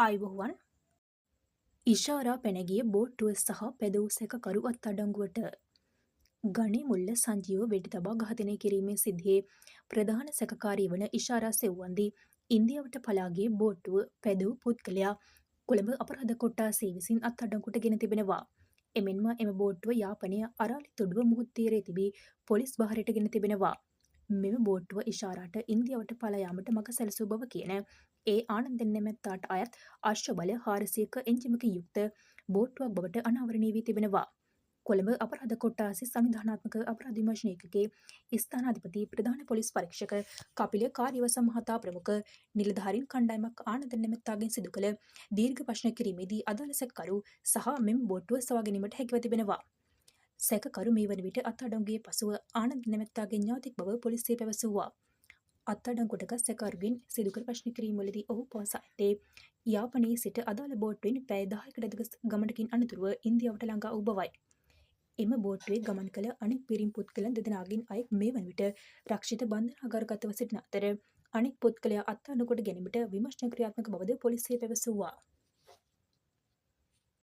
ආයුබෝවන්. ඉෂාරා පැනගිය බෝට්ටුව සහ පැදවූ සැකකරු අත්අඩංගුවට. ගණේ මුල්ල සංජීව වෙඩි තබා ඝාතනය කිරීමේ සිද්ධියේ ප්‍රධාන සැකකාරී වන ඉෂාරා සෙව්වන්දී ඉන්දියාවට පලා ගිය බෝට්ටුව පැදවූ පුද්ගලයා කොළඹ අපරාධ කොට්ටාසය විසින් අත්අඩංගුවට ගෙන තිබෙනවා. එමෙන්ම එම බෝට්ටුව යාපනය අරාලිතුඩුව මුහුත්තීරයේ තිබී පොලිස් භාරයට ගෙන තිබෙනවා. මෙම බෝට්ටුව ඉෂාරාට ඉන්දියාවට පලා යාමට මඟ සැලසූ බව කියන ඒ ආනන්දන් නැමැත්තාට අයත් අශ්වබල 400ක එන්ජිමකින් යුක්ත බෝට්ටුවක් බවට අනාවරණය වී තිබෙනවා. කොළඹ අපරාධ කොට්ටාසේ සංවිධානාත්මක අපරාධ විමර්ශන ඒකකයේ ස්ථානාධිපති ප්‍රධාන පොලිස් පරීක්ෂක කපිල කාර්යවසම් මහතා ප්‍රමුඛ නිලධාරීන් කණ්ඩායමක් ආනන්දන් නැමැත්තාගෙන් සිදු කළ දීර්ඝ ප්‍රශ්න කිරීමේදී අදාළ සැකකරු සහ මෙම බෝට්ටුව සොයා ගැනීමට හැකිව තිබෙනවා. සැකකරු මේ වන විට අත්අඩංගුවේ පසුව ආනන්ද නැමැත්තාගේ ඥාතික් බව පොලිසිය පැවසුවා. අත්අඩංගුවටගත් සැකකරුගෙන් සිදු කළ ප්‍රශ්න කිරීම්වලදී ඔහු පවසා ඇත්තේ යාපනයේ සිට අදාළ බෝට්ටුවෙන් පැය 10කට අධික ගමනකින් අනතුරුව ඉන්දියාවට ළඟා වූ බවයි. එම බෝට්ටුවේ ගමන් කළ අනෙක් පිරිම් පුද්ගලයන් දෙදෙනාගෙන් අයෙක් මේ වන විට රක්ෂිත බන්ධනාගාරගතව සිටින අතර අනෙක් පුද්ගලයා අත්අඩංගුවට ගැනීමට විමර්ශන ක්‍රියාත්මක බවද පොලිසිය පැවසුවා.